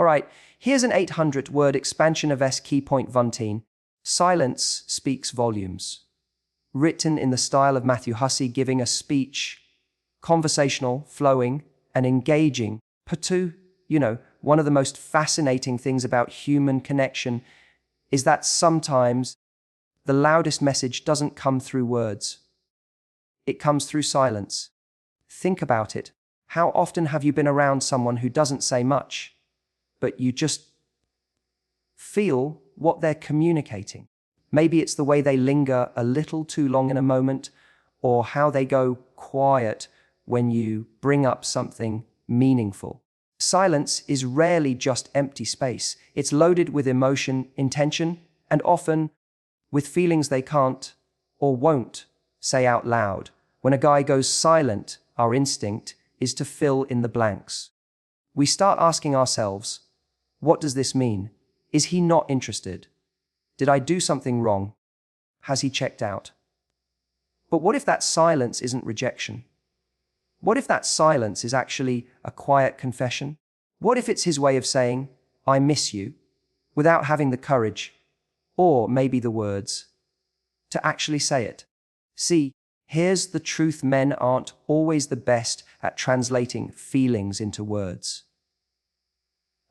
Alright, here's an 800-word expansion of S key point 17. Silence speaks volumes. Written in the style of Matthew Hussey giving a speech, conversational, flowing, and engaging. Patu, one of the most fascinating things about human connection is that sometimes the loudest message doesn't come through words. It comes through silence. Think about it. How often have you been around someone who doesn't say much, but you just feel what they're communicating? Maybe it's the way they linger a little too long in a moment, or how they go quiet when you bring up something meaningful. Silence is rarely just empty space. It's loaded with emotion, intention, and often with feelings they can't or won't say out loud. When a guy goes silent, our instinct is to fill in the blanks. We start asking ourselves, what does this mean? Is he not interested? Did I do something wrong? Has he checked out? But what if that silence isn't rejection? What if that silence is actually a quiet confession? What if it's his way of saying, I miss you, without having the courage, or maybe the words, to actually say it? See, here's the truth: men aren't always the best at translating feelings into words.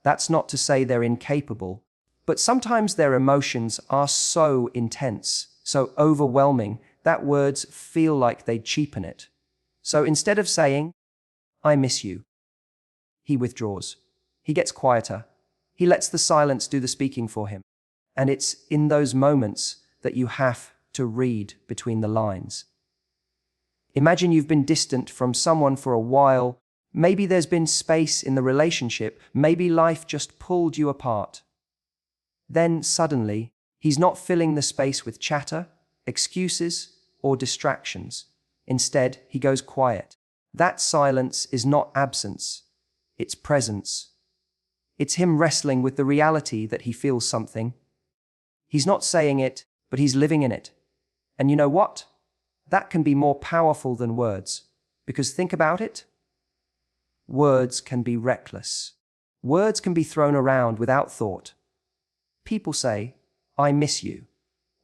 That's not to say they're incapable, but sometimes their emotions are so intense, so overwhelming, that words feel like they cheapen it. So instead of saying, I miss you, he withdraws. He gets quieter. He lets the silence do the speaking for him. And it's in those moments that you have to read between the lines. Imagine you've been distant from someone for a while. Maybe there's been space in the relationship. Maybe life just pulled you apart. Then suddenly, he's not filling the space with chatter, excuses, or distractions. Instead, he goes quiet. That silence is not absence, it's presence. It's him wrestling with the reality that he feels something. He's not saying it, but he's living in it. And you know what? That can be more powerful than words. Because think about it. Words can be reckless. Words can be thrown around without thought. People say, I miss you,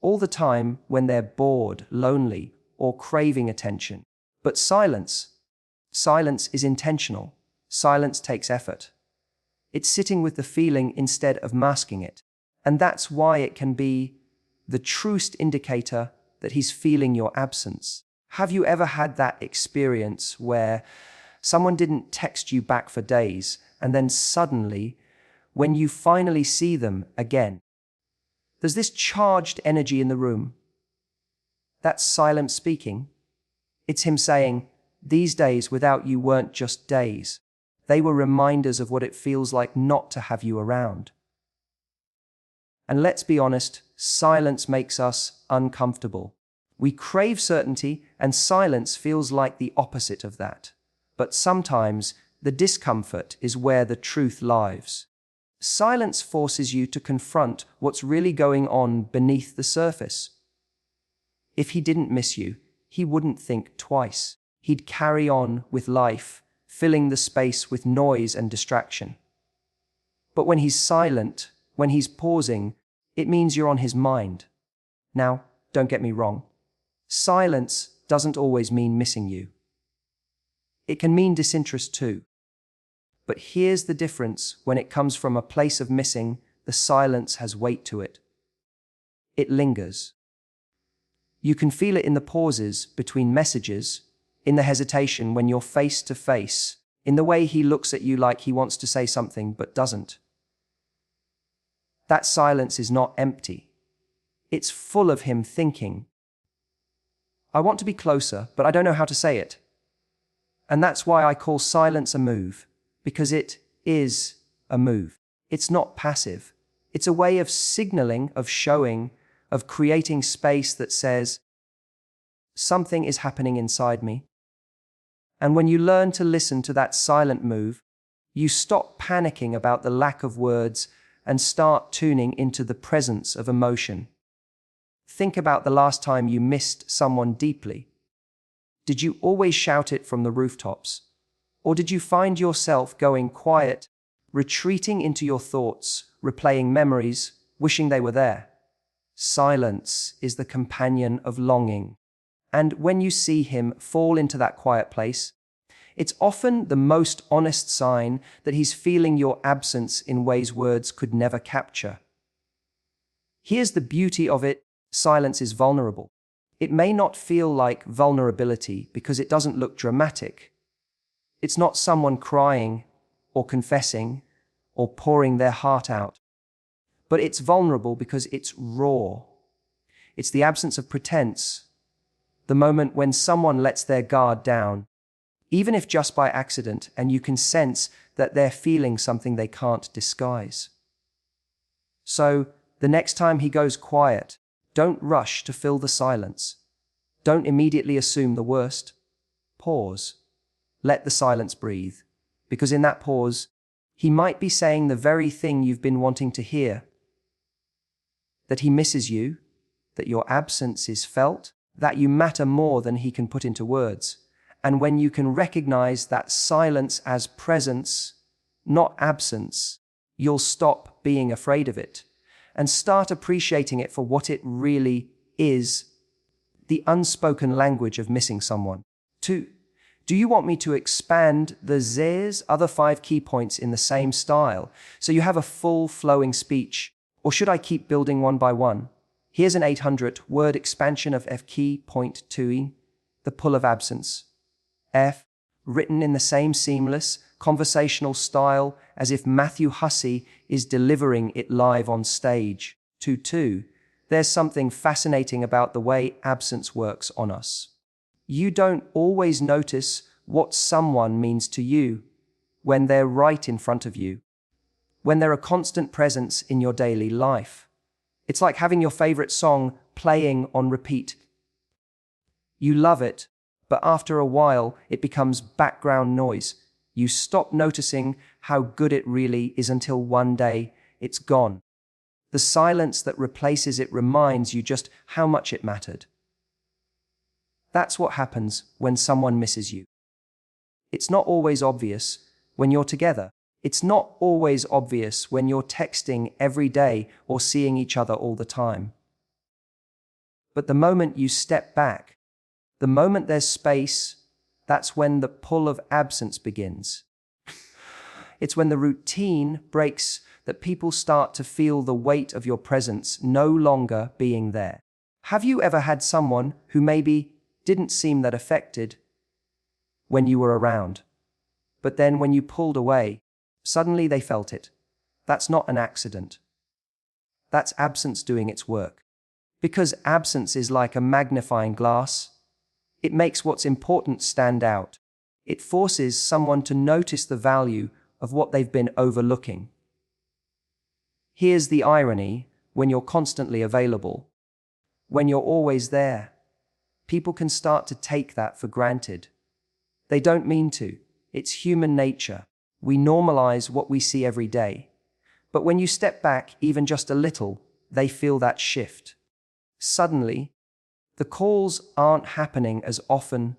all the time when they're bored, lonely, or craving attention. But silence is intentional. Silence takes effort. It's sitting with the feeling instead of masking it. And that's why it can be the truest indicator that he's feeling your absence. Have you ever had that experience where someone didn't text you back for days, and then suddenly, when you finally see them again, there's this charged energy in the room? That's silent speaking. It's him saying, these days without you weren't just days. They were reminders of what it feels like not to have you around. And let's be honest, silence makes us uncomfortable. We crave certainty, and silence feels like the opposite of that. But sometimes the discomfort is where the truth lies. Silence forces you to confront what's really going on beneath the surface. If he didn't miss you, he wouldn't think twice. He'd carry on with life, filling the space with noise and distraction. But when he's silent, when he's pausing, it means you're on his mind. Now, don't get me wrong. Silence doesn't always mean missing you. It can mean disinterest too. But here's the difference: when it comes from a place of missing, the silence has weight to it. It lingers. You can feel it in the pauses between messages, in the hesitation when you're face to face, in the way he looks at you like he wants to say something but doesn't. That silence is not empty. It's full of him thinking, I want to be closer, but I don't know how to say it. And that's why I call silence a move, because it is a move. It's not passive. It's a way of signaling, of showing, of creating space that says, something is happening inside me. And when you learn to listen to that silent move, you stop panicking about the lack of words and start tuning into the presence of emotion. Think about the last time you missed someone deeply. Did you always shout it from the rooftops? Or did you find yourself going quiet, retreating into your thoughts, replaying memories, wishing they were there. Silence is the companion of longing. And when you see him fall into that quiet place, it's often the most honest sign that he's feeling your absence in ways words could never capture. Here's the beauty of it: silence is vulnerable. It may not feel like vulnerability because it doesn't look dramatic. It's not someone crying or confessing or pouring their heart out. But it's vulnerable because it's raw. It's the absence of pretense, the moment when someone lets their guard down, even if just by accident, and you can sense that they're feeling something they can't disguise. So, the next time he goes quiet, don't rush to fill the silence. Don't immediately assume the worst. Pause. Let the silence breathe, because in that pause, he might be saying the very thing you've been wanting to hear. That he misses you, that your absence is felt, that you matter more than he can put into words. And when you can recognize that silence as presence, not absence, you'll stop being afraid of it and start appreciating it for what it really is: the unspoken language of missing someone. 2. Do you want me to expand the other 5 key points in the same style so you have a full flowing speech? Or should I keep building one by one? Here's an 800-word expansion of F key point 2, the pull of absence. F, written in the same seamless, conversational style as if Matthew Hussey is delivering it live on stage. 2. There's something fascinating about the way absence works on us. You don't always notice what someone means to you when they're right in front of you, when they're a constant presence in your daily life. It's like having your favorite song playing on repeat. You love it, but after a while it becomes background noise. You stop noticing how good it really is until one day it's gone. The silence that replaces it reminds you just how much it mattered. That's what happens when someone misses you. It's not always obvious when you're together. It's not always obvious when you're texting every day or seeing each other all the time. But the moment you step back, the moment there's space, that's when the pull of absence begins. It's when the routine breaks that people start to feel the weight of your presence no longer being there. Have you ever had someone who maybe didn't seem that affected when you were around, but then when you pulled away, suddenly they felt it? That's not an accident. That's absence doing its work. Because absence is like a magnifying glass. It makes what's important stand out. It forces someone to notice the value of what they've been overlooking. Here's the irony: when you're constantly available, when you're always there, people can start to take that for granted. They don't mean to. It's human nature. We normalize what we see every day. But when you step back even just a little, they feel that shift. Suddenly, the calls aren't happening as often,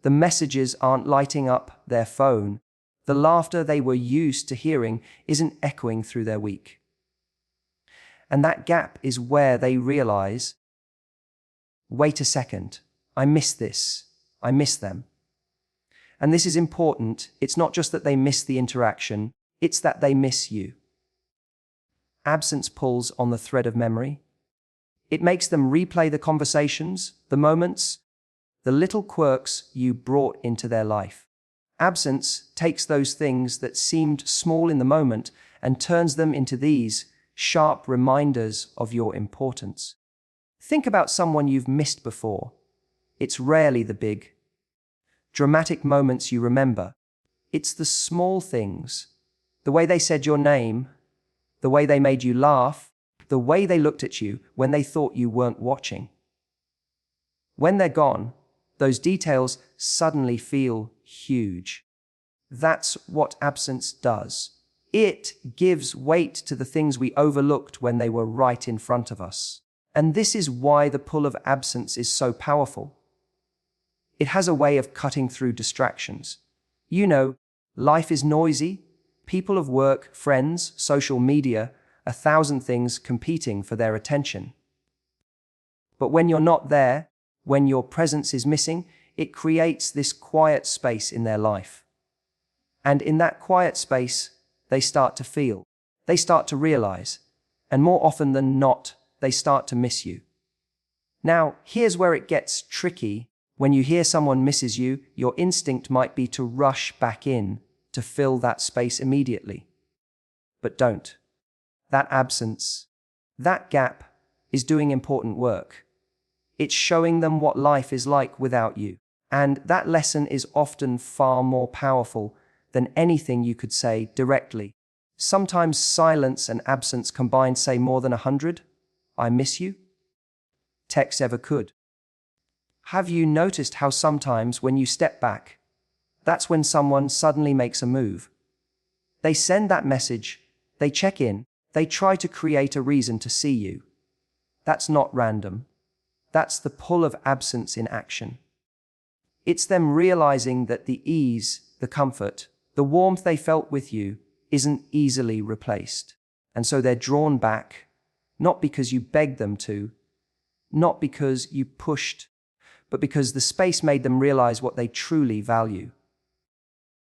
the messages aren't lighting up their phone, the laughter they were used to hearing isn't echoing through their week. And that gap is where they realize, wait a second, I miss this, I miss them. And this is important. It's not just that they miss the interaction, it's that they miss you. Absence pulls on the thread of memory. It makes them replay the conversations, the moments, the little quirks you brought into their life. Absence takes those things that seemed small in the moment and turns them into these sharp reminders of your importance. Think about someone you've missed before. It's rarely the big, dramatic moments you remember. It's the small things, the way they said your name, the way they made you laugh, the way they looked at you when they thought you weren't watching. When they're gone, those details suddenly feel huge. That's what absence does. It gives weight to the things we overlooked when they were right in front of us. And this is why the pull of absence is so powerful. It has a way of cutting through distractions. You know, life is noisy, People of work, friends, social media, 1,000 things competing for their attention. But when you're not there, when your presence is missing, it creates this quiet space in their life. And in that quiet space, they start to feel, they start to realize, and more often than not, they start to miss you. Now, here's where it gets tricky. When you hear someone misses you, your instinct might be to rush back in, to fill that space immediately. But don't. That absence, that gap, is doing important work. It's showing them what life is like without you. And that lesson is often far more powerful than anything you could say directly. Sometimes silence and absence combined say more than 100, "I miss you," texts ever could. Have you noticed how sometimes when you step back, that's when someone suddenly makes a move? They send that message, they check in, they try to create a reason to see you. That's not random. That's the pull of absence in action. It's them realizing that the ease, the comfort, the warmth they felt with you isn't easily replaced. And so they're drawn back, not because you begged them to, not because you pushed, but because the space made them realize what they truly value.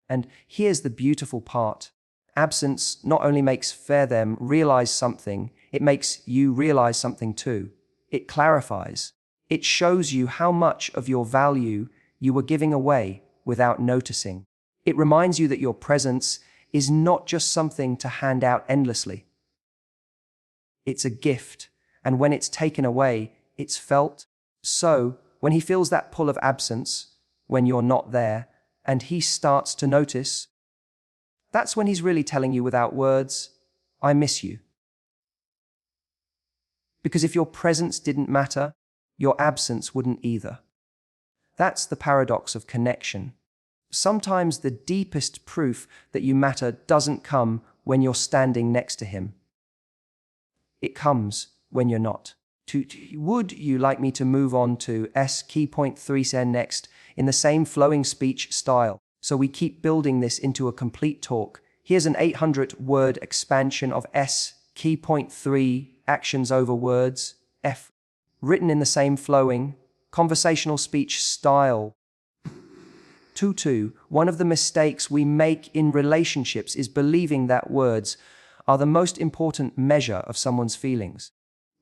And here's the beautiful part. Absence not only makes them realize something, it makes you realize something too. It clarifies. It shows you how much of your value you were giving away without noticing. It reminds you that your presence is not just something to hand out endlessly. It's a gift, and when it's taken away, it's felt. So, when he feels that pull of absence, when you're not there, and he starts to notice, that's when he's really telling you without words, "I miss you." Because if your presence didn't matter, your absence wouldn't either. That's the paradox of connection. Sometimes the deepest proof that you matter doesn't come when you're standing next to him. It comes when you're not. Would you like me to move on to key point 3 next in the same flowing speech style? So we keep building this into a complete talk. Here's an 800-word expansion of key point 3, actions over words, F, written in the same flowing, conversational speech style. 2. One of the mistakes we make in relationships is believing that words are the most important measure of someone's feelings.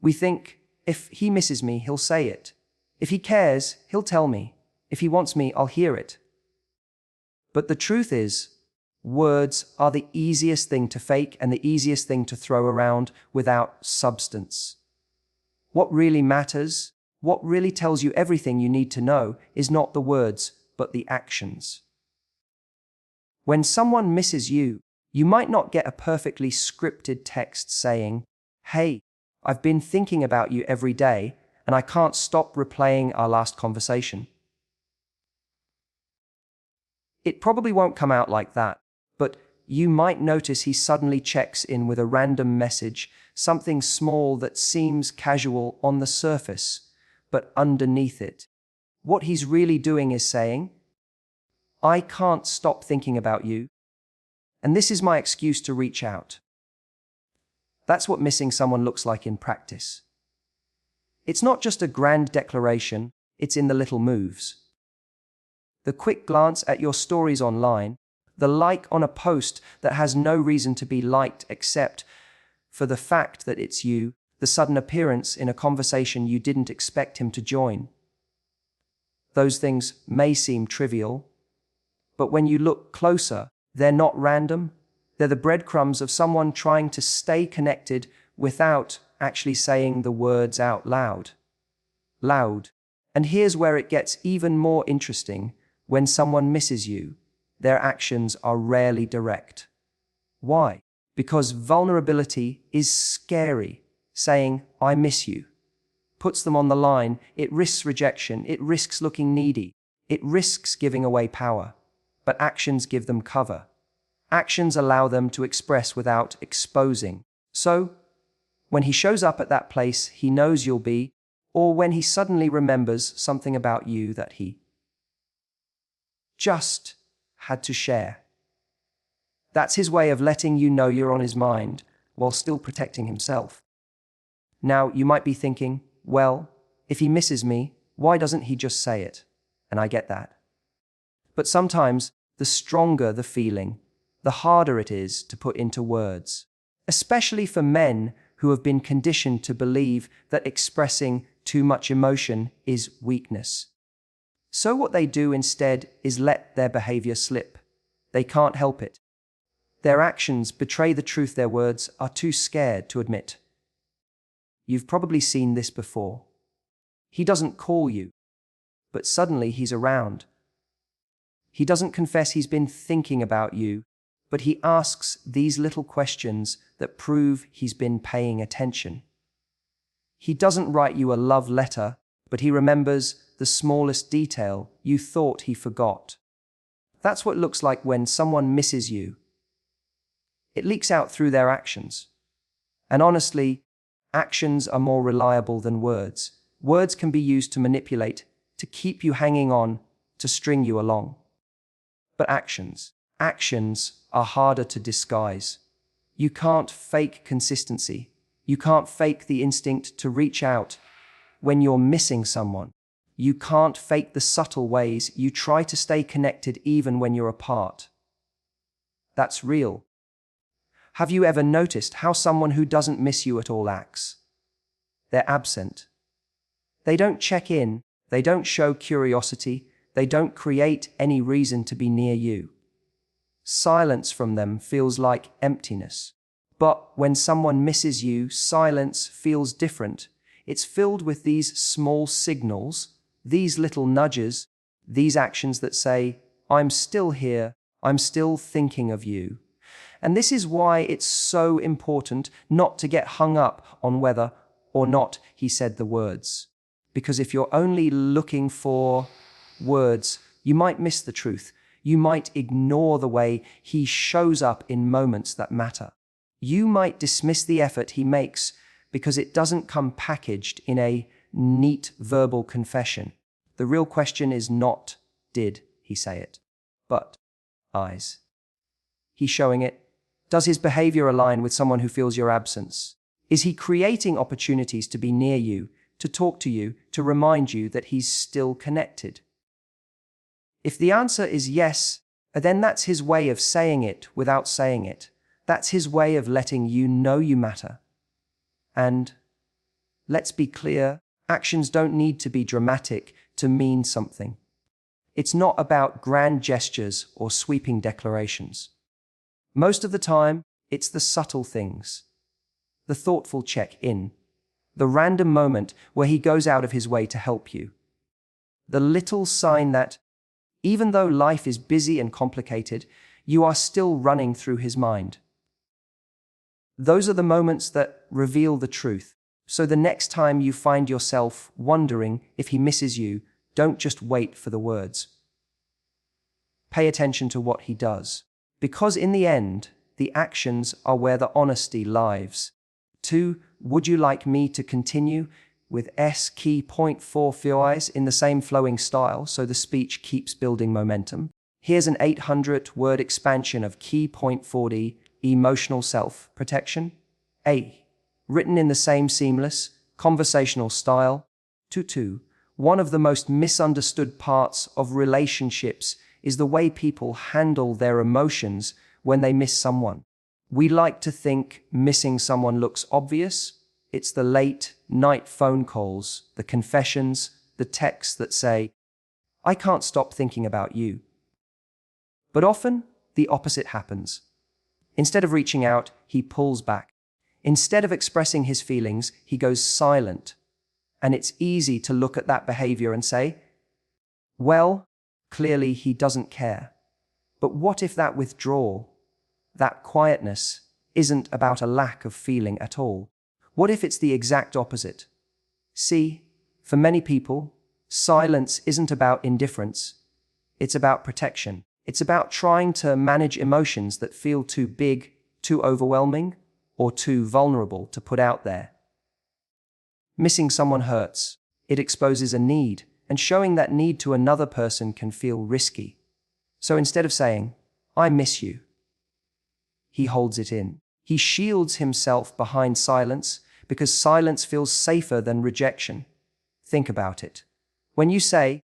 We think, if he misses me, he'll say it. If he cares, he'll tell me. If he wants me, I'll hear it. But the truth is, words are the easiest thing to fake and the easiest thing to throw around without substance. What really matters, what really tells you everything you need to know, is not the words, but the actions. When someone misses you, you might not get a perfectly scripted text saying, "Hey, I've been thinking about you every day, and I can't stop replaying our last conversation." It probably won't come out like that, but you might notice he suddenly checks in with a random message, something small that seems casual on the surface, but underneath it, what he's really doing is saying, "I can't stop thinking about you, and this is my excuse to reach out." That's what missing someone looks like in practice. It's not just a grand declaration, it's in the little moves. The quick glance at your stories online, the like on a post that has no reason to be liked except for the fact that it's you, the sudden appearance in a conversation you didn't expect him to join. Those things may seem trivial, but when you look closer, they're not random. They're the breadcrumbs of someone trying to stay connected without actually saying the words out loud. And here's where it gets even more interesting. When someone misses you, their actions are rarely direct. Why? Because vulnerability is scary. Saying, "I miss you," puts them on the line. It risks rejection. It risks looking needy. It risks giving away power. But actions give them cover. Actions allow them to express without exposing. So, when he shows up at that place he knows you'll be, or when he suddenly remembers something about you that he just had to share, That's his way of letting you know you're on his mind while still protecting himself. Now, you might be thinking, well, if he misses me, why doesn't he just say it? And I get that. But sometimes, the stronger the feeling, the harder it is to put into words, especially for men who have been conditioned to believe that expressing too much emotion is weakness. So what they do instead is let their behavior slip. They can't help it. Their actions betray the truth their words are too scared to admit. You've probably seen this before. He doesn't call you, but suddenly he's around. He doesn't confess he's been thinking about you, but he asks these little questions that prove he's been paying attention. He doesn't write you a love letter, but he remembers the smallest detail you thought he forgot. That's what it looks like when someone misses you. It leaks out through their actions. And honestly, actions are more reliable than words. Words can be used to manipulate, to keep you hanging on, to string you along. But actions are harder to disguise. You can't fake consistency. You can't fake the instinct to reach out when you're missing someone. You can't fake the subtle ways you try to stay connected even when you're apart. That's real. Have you ever noticed how someone who doesn't miss you at all acts? They're absent. They don't check in. They don't show curiosity. They don't create any reason to be near you. Silence from them feels like emptiness. But when someone misses you, silence feels different. It's filled with these small signals, these little nudges, these actions that say, I'm still here, I'm still thinking of you. And this is why it's so important not to get hung up on whether or not he said the words. Because if you're only looking for words, you might miss the truth. You might ignore the way he shows up in moments that matter. You might dismiss the effort he makes because it doesn't come packaged in a neat verbal confession. The real question is not, did he say it, but eyes. He's showing it. Does his behavior align with someone who feels your absence? Is he creating opportunities to be near you, to talk to you, to remind you that he's still connected? If the answer is yes, then that's his way of saying it without saying it. That's his way of letting you know you matter. And let's be clear, actions don't need to be dramatic to mean something. It's not about grand gestures or sweeping declarations. Most of the time, it's the subtle things. The thoughtful check-in. The random moment where he goes out of his way to help you. The little sign that, even though life is busy and complicated, you are still running through his mind. Those are the moments that reveal the truth. So the next time you find yourself wondering if he misses you, don't just wait for the words. Pay attention to what he does. Because in the end, the actions are where the honesty lives. 2. Would you like me to continue with S key point 4 eyes in the same flowing style so the speech keeps building momentum? Here's an 800-word expansion of key point 40, emotional self-protection. A. Written in the same seamless, conversational style. 2. One of the most misunderstood parts of relationships is the way people handle their emotions when they miss someone. We like to think missing someone looks obvious. It's the late night phone calls, the confessions, the texts that say, I can't stop thinking about you. But often, the opposite happens. Instead of reaching out, he pulls back. Instead of expressing his feelings, he goes silent. And it's easy to look at that behavior and say, well, clearly he doesn't care. But what if that withdrawal, that quietness, isn't about a lack of feeling at all? What if it's the exact opposite? See, for many people, silence isn't about indifference. It's about protection. It's about trying to manage emotions that feel too big, too overwhelming, or too vulnerable to put out there. Missing someone hurts. It exposes a need, and showing that need to another person can feel risky. So instead of saying, I miss you, he holds it in. He shields himself behind silence because silence feels safer than rejection. Think about it. When you say,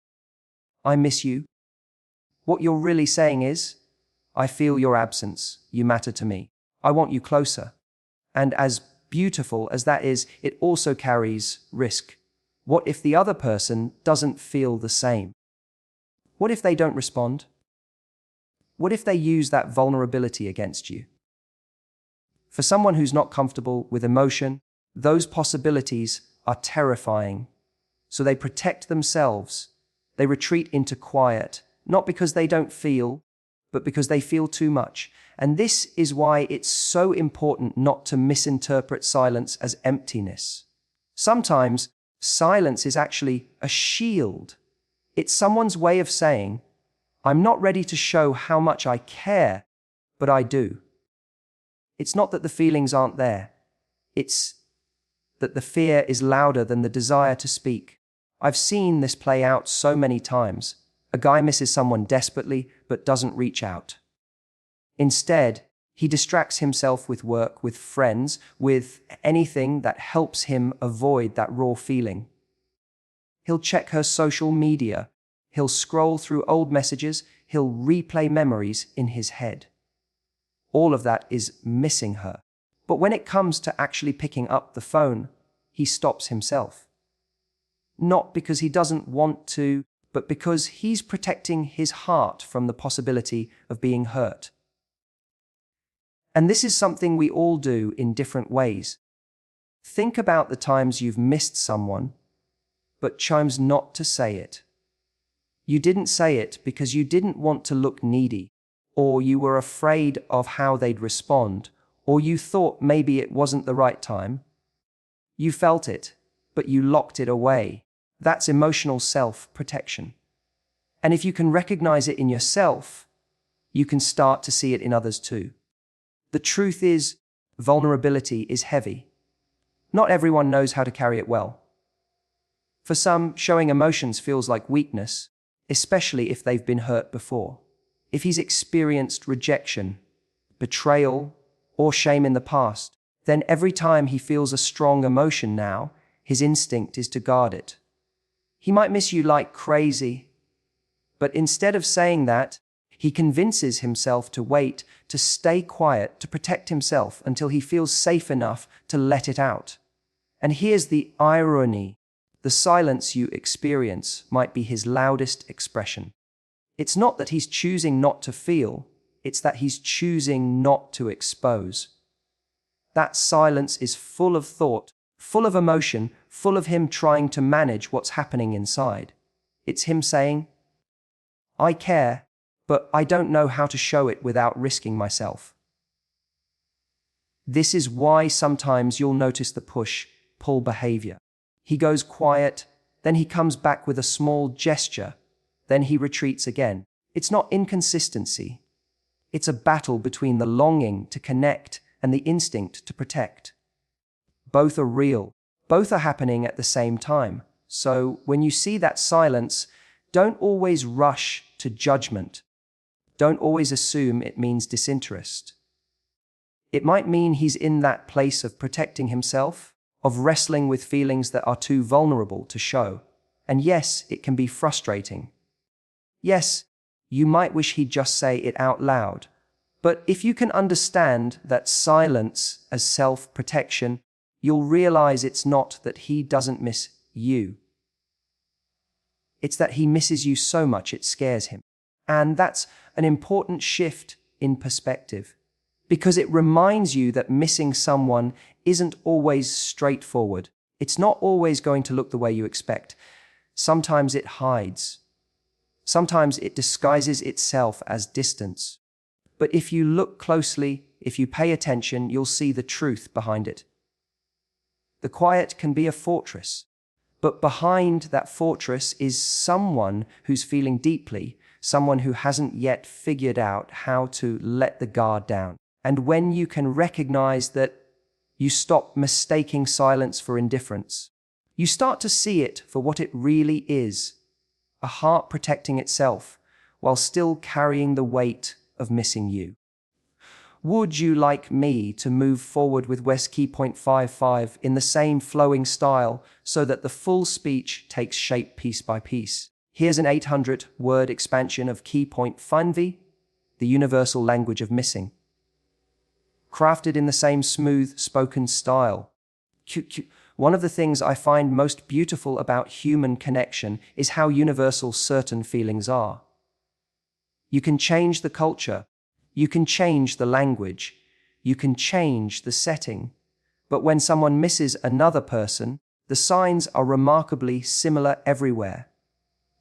"I miss you," what you're really saying is, "I feel your absence. You matter to me. I want you closer." And as beautiful as that is, it also carries risk. What if the other person doesn't feel the same? What if they don't respond? What if they use that vulnerability against you? For someone who's not comfortable with emotion, those possibilities are terrifying. So they protect themselves. They retreat into quiet, not because they don't feel, but because they feel too much. And this is why it's so important not to misinterpret silence as emptiness. Sometimes silence is actually a shield. It's someone's way of saying, "I'm not ready to show how much I care, but I do." It's not that the feelings aren't there. It's that the fear is louder than the desire to speak. I've seen this play out so many times. A guy misses someone desperately, but doesn't reach out. Instead, he distracts himself with work, with friends, with anything that helps him avoid that raw feeling. He'll check her social media. He'll scroll through old messages. He'll replay memories in his head. All of that is missing her. But when it comes to actually picking up the phone, he stops himself. Not because he doesn't want to, but because he's protecting his heart from the possibility of being hurt. And this is something we all do in different ways. Think about the times you've missed someone, but chose not to say it. You didn't say it because you didn't want to look needy, or you were afraid of how they'd respond, or you thought maybe it wasn't the right time. You felt it, but you locked it away. That's emotional self-protection. And if you can recognize it in yourself, you can start to see it in others too. The truth is, vulnerability is heavy. Not everyone knows how to carry it well. For some, showing emotions feels like weakness, especially if they've been hurt before. If he's experienced rejection, betrayal, or shame in the past, then every time he feels a strong emotion now, his instinct is to guard it. He might miss you like crazy, but instead of saying that, he convinces himself to wait, to stay quiet, to protect himself until he feels safe enough to let it out. And here's the irony. The silence you experience might be his loudest expression. It's not that he's choosing not to feel, it's that he's choosing not to expose. That silence is full of thought, full of emotion, full of him trying to manage what's happening inside. It's him saying, "I care, but I don't know how to show it without risking myself." This is why sometimes you'll notice the push-pull behavior. He goes quiet, then he comes back with a small gesture, then he retreats again. It's not inconsistency. It's a battle between the longing to connect and the instinct to protect. Both are real. Both are happening at the same time. So when you see that silence, don't always rush to judgment. Don't always assume it means disinterest. It might mean he's in that place of protecting himself, of wrestling with feelings that are too vulnerable to show. And yes, it can be frustrating. Yes, you might wish he'd just say it out loud. But if you can understand that silence as self-protection, you'll realize it's not that he doesn't miss you. It's that he misses you so much it scares him. And that's an important shift in perspective, because it reminds you that missing someone isn't always straightforward. It's not always going to look the way you expect. Sometimes it hides. Sometimes it disguises itself as distance. But if you look closely, if you pay attention, you'll see the truth behind it. The quiet can be a fortress, but behind that fortress is someone who's feeling deeply, someone who hasn't yet figured out how to let the guard down. And when you can recognize that, you stop mistaking silence for indifference. You start to see it for what it really is, a heart protecting itself while still carrying the weight of missing you. Would you like me to move forward with West Key point 55 in the same flowing style so that the full speech takes shape piece by piece? Here's an 800-word expansion of Key point 55, the universal language of missing. Crafted in the same smooth spoken style. One of the things I find most beautiful about human connection is how universal certain feelings are. You can change the culture, you can change the language, you can change the setting, but when someone misses another person, the signs are remarkably similar everywhere.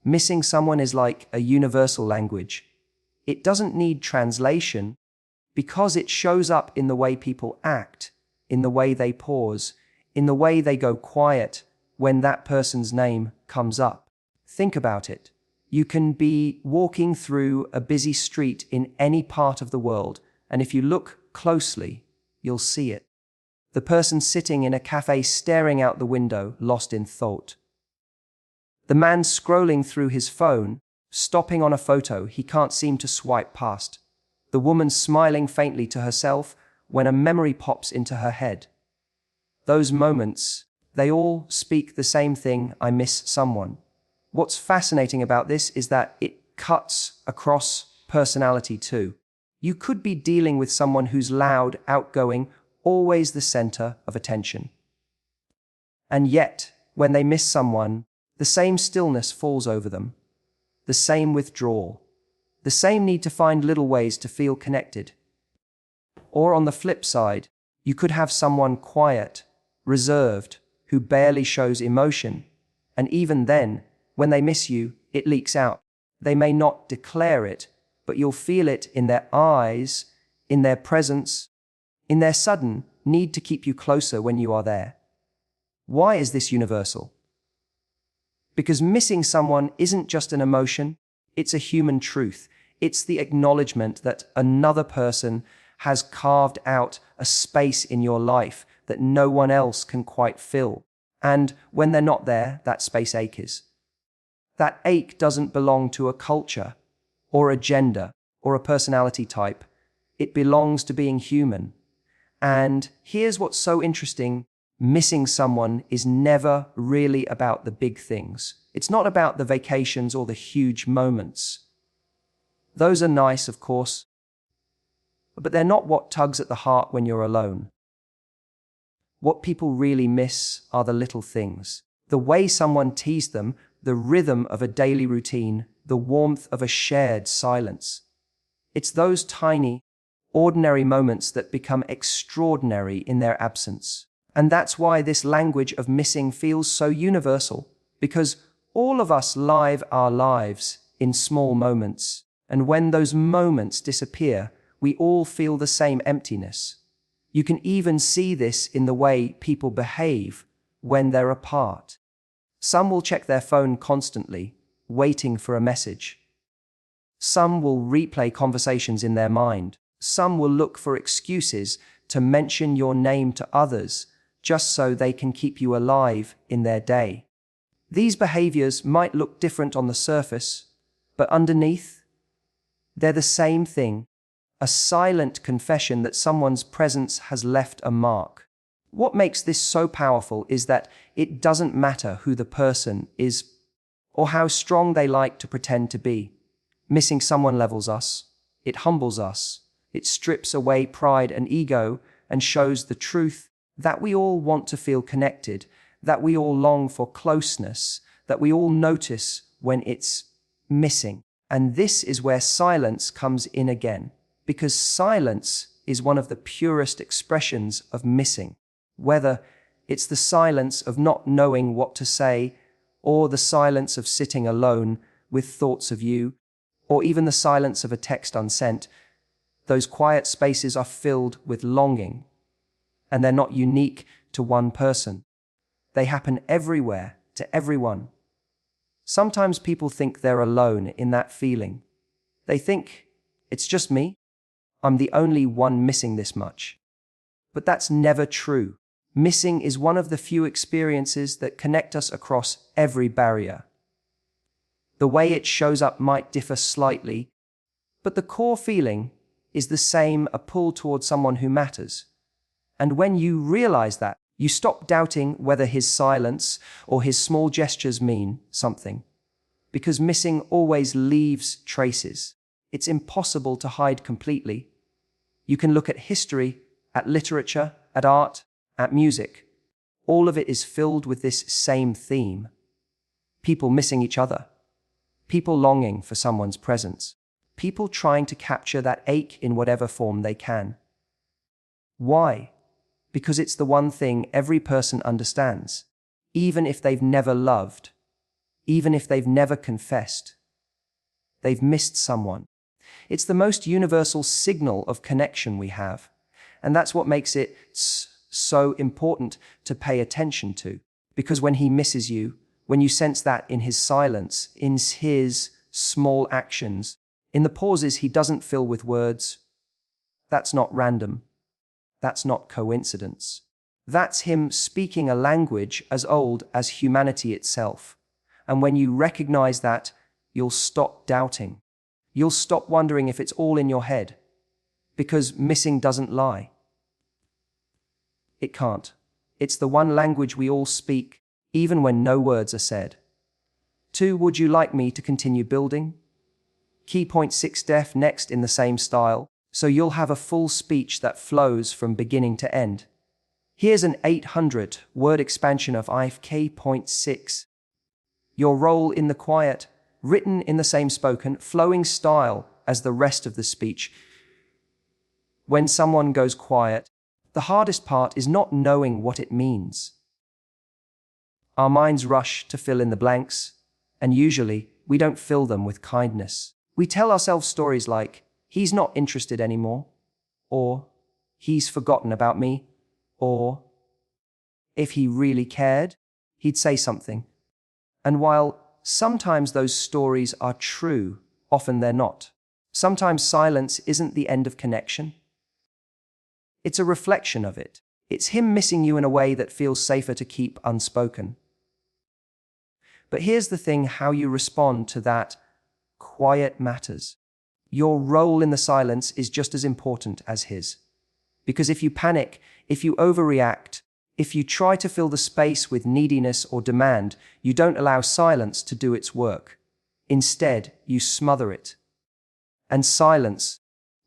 Missing someone is like a universal language. It doesn't need translation because it shows up in the way people act, in the way they pause, in the way they go quiet when that person's name comes up. Think about it. You can be walking through a busy street in any part of the world, and if you look closely, you'll see it. The person sitting in a cafe staring out the window, lost in thought. The man scrolling through his phone, stopping on a photo he can't seem to swipe past. The woman smiling faintly to herself when a memory pops into her head. Those moments, they all speak the same thing: I miss someone. What's fascinating about this is that it cuts across personality too. You could be dealing with someone who's loud, outgoing, always the center of attention. And yet, when they miss someone, the same stillness falls over them, the same withdrawal, the same need to find little ways to feel connected. Or on the flip side, you could have someone quiet, reserved, who barely shows emotion, and even then, when they miss you, it leaks out. They may not declare it, but you'll feel it in their eyes, in their presence, in their sudden need to keep you closer when you are there. Why is this universal? Because missing someone isn't just an emotion, it's a human truth. It's the acknowledgement that another person has carved out a space in your life that no one else can quite fill. And when they're not there, that space aches. That ache doesn't belong to a culture, or a gender, or a personality type. It belongs to being human. And here's what's so interesting: missing someone is never really about the big things. It's not about the vacations or the huge moments. Those are nice, of course, but they're not what tugs at the heart when you're alone. What people really miss are the little things. The way someone teased them, the rhythm of a daily routine, the warmth of a shared silence. It's those tiny, ordinary moments that become extraordinary in their absence. And that's why this language of missing feels so universal, because all of us live our lives in small moments. And when those moments disappear, we all feel the same emptiness. You can even see this in the way people behave when they're apart. Some will check their phone constantly, waiting for a message. Some will replay conversations in their mind. Some will look for excuses to mention your name to others, just so they can keep you alive in their day. These behaviors might look different on the surface, but underneath, they're the same thing: a silent confession that someone's presence has left a mark. What makes this so powerful is that it doesn't matter who the person is or how strong they like to pretend to be. Missing someone levels us, it humbles us, it strips away pride and ego and shows the truth that we all want to feel connected, that we all long for closeness, that we all notice when it's missing. And this is where silence comes in again, because silence is one of the purest expressions of missing. Whether it's the silence of not knowing what to say, or the silence of sitting alone with thoughts of you, or even the silence of a text unsent, those quiet spaces are filled with longing. And they're not unique to one person. They happen everywhere, to everyone. Sometimes people think they're alone in that feeling. They think, it's just me. I'm the only one missing this much. But that's never true. Missing is one of the few experiences that connect us across every barrier. The way it shows up might differ slightly, but the core feeling is the same, a pull towards someone who matters. And when you realize that, you stop doubting whether his silence or his small gestures mean something. Because missing always leaves traces. It's impossible to hide completely. You can look at history, at literature, at art, at music. All of it is filled with this same theme. People missing each other. People longing for someone's presence. People trying to capture that ache in whatever form they can. Why? Because it's the one thing every person understands, even if they've never loved, even if they've never confessed. They've missed someone. It's the most universal signal of connection we have, and that's what makes it so important to pay attention to. Because when he misses you, when you sense that in his silence, in his small actions, in the pauses he doesn't fill with words, that's not random. That's not coincidence. That's him speaking a language as old as humanity itself. And when you recognize that, you'll stop doubting. You'll stop wondering if it's all in your head. Because missing doesn't lie. It can't. It's the one language we all speak, even when no words are said. 2. Would you like me to continue building? Key point 6 def next in the same style, so you'll have a full speech that flows from beginning to end. Here's an 800-word expansion of K.6. Your role in the quiet, written in the same spoken, flowing style as the rest of the speech. When someone goes quiet, the hardest part is not knowing what it means. Our minds rush to fill in the blanks, and usually we don't fill them with kindness. We tell ourselves stories like, he's not interested anymore, or he's forgotten about me, or if he really cared, he'd say something. And while sometimes those stories are true, often they're not. Sometimes silence isn't the end of connection. It's a reflection of it. It's him missing you in a way that feels safer to keep unspoken. But here's the thing, how you respond to that quiet matters. Your role in the silence is just as important as his. Because if you panic, if you overreact, if you try to fill the space with neediness or demand, you don't allow silence to do its work. Instead, you smother it. And silence,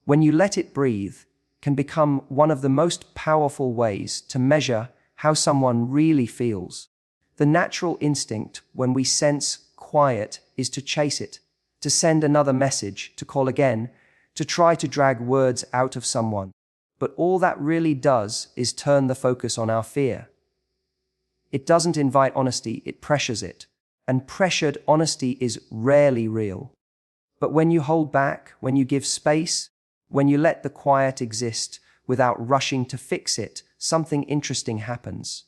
when you let it breathe, can become one of the most powerful ways to measure how someone really feels. The natural instinct when we sense quiet is to chase it, to send another message, to call again, to try to drag words out of someone. But all that really does is turn the focus on our fear. It doesn't invite honesty, it pressures it. And pressured honesty is rarely real. But when you hold back, when you give space, when you let the quiet exist without rushing to fix it, something interesting happens.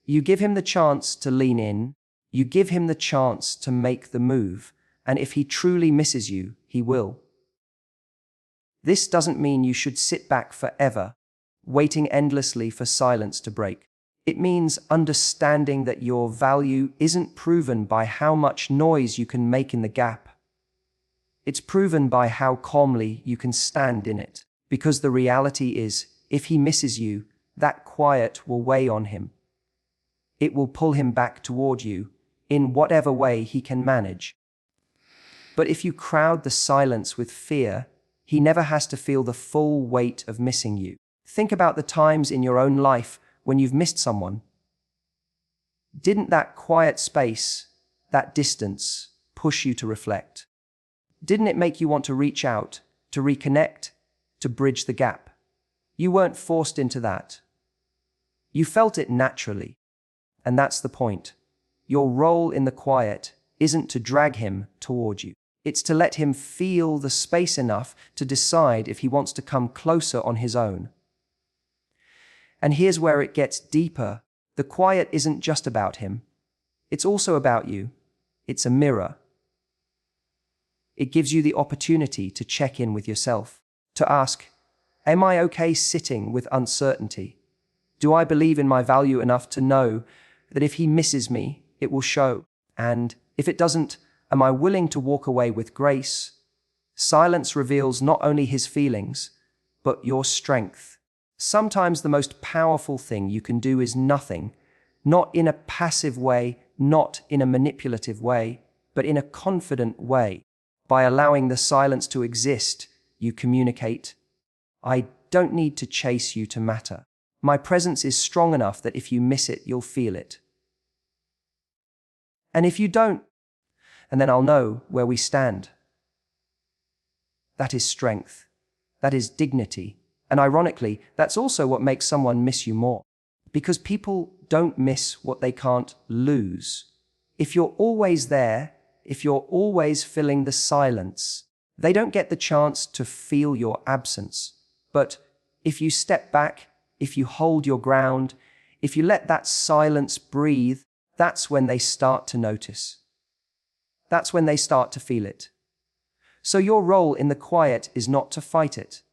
You give him the chance to lean in, you give him the chance to make the move, and if he truly misses you, he will. This doesn't mean you should sit back forever, waiting endlessly for silence to break. It means understanding that your value isn't proven by how much noise you can make in the gap. It's proven by how calmly you can stand in it. Because the reality is, if he misses you, that quiet will weigh on him. It will pull him back toward you, in whatever way he can manage. But if you crowd the silence with fear, he never has to feel the full weight of missing you. Think about the times in your own life when you've missed someone. Didn't that quiet space, that distance, push you to reflect? Didn't it make you want to reach out, to reconnect, to bridge the gap? You weren't forced into that. You felt it naturally. And that's the point. Your role in the quiet isn't to drag him toward you. It's to let him feel the space enough to decide if he wants to come closer on his own. And here's where it gets deeper. The quiet isn't just about him. It's also about you. It's a mirror. It gives you the opportunity to check in with yourself, to ask, am I okay sitting with uncertainty? Do I believe in my value enough to know that if he misses me, it will show? And if it doesn't, am I willing to walk away with grace, Silence reveals not only his feelings, but your strength. Sometimes the most powerful thing you can do is nothing, not in a passive way, not in a manipulative way, but in a confident way. By allowing the silence to exist, you communicate, "I don't need to chase you to matter. My presence is strong enough that if you miss it, you'll feel it. And if you don't, and then I'll know where we stand." That is strength. That is dignity. And ironically, that's also what makes someone miss you more. Because people don't miss what they can't lose. If you're always there, if you're always filling the silence, they don't get the chance to feel your absence. But if you step back, if you hold your ground, if you let that silence breathe, that's when they start to notice. That's when they start to feel it. So your role in the quiet is not to fight it,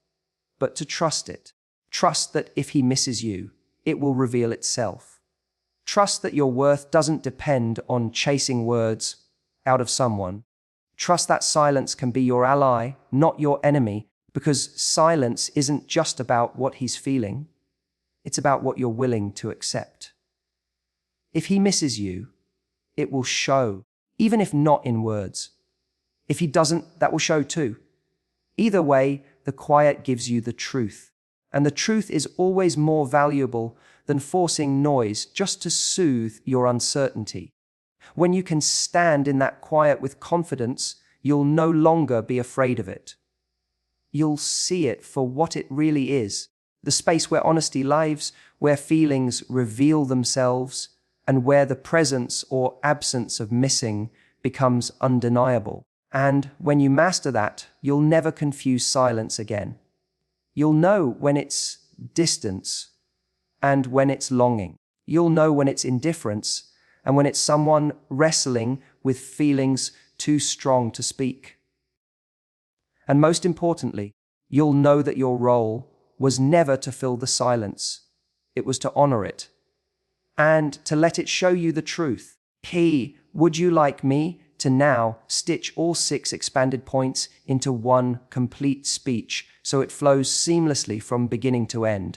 but to trust it. Trust that if he misses you, it will reveal itself. Trust that your worth doesn't depend on chasing words out of someone. Trust that silence can be your ally, not your enemy, because silence isn't just about what he's feeling. It's about what you're willing to accept. If he misses you, it will show, even if not in words. If he doesn't, that will show too. Either way, the quiet gives you the truth. And the truth is always more valuable than forcing noise just to soothe your uncertainty. When you can stand in that quiet with confidence, you'll no longer be afraid of it. You'll see it for what it really is, the space where honesty lives, where feelings reveal themselves, and where the presence or absence of missing becomes undeniable. And when you master that, you'll never confuse silence again. You'll know when it's distance and when it's longing. You'll know when it's indifference and when it's someone wrestling with feelings too strong to speak. And most importantly, you'll know that your role was never to fill the silence. It was to honor it and to let it show you the truth. Would you like me to now stitch all 6 expanded points into one complete speech so it flows seamlessly from beginning to end?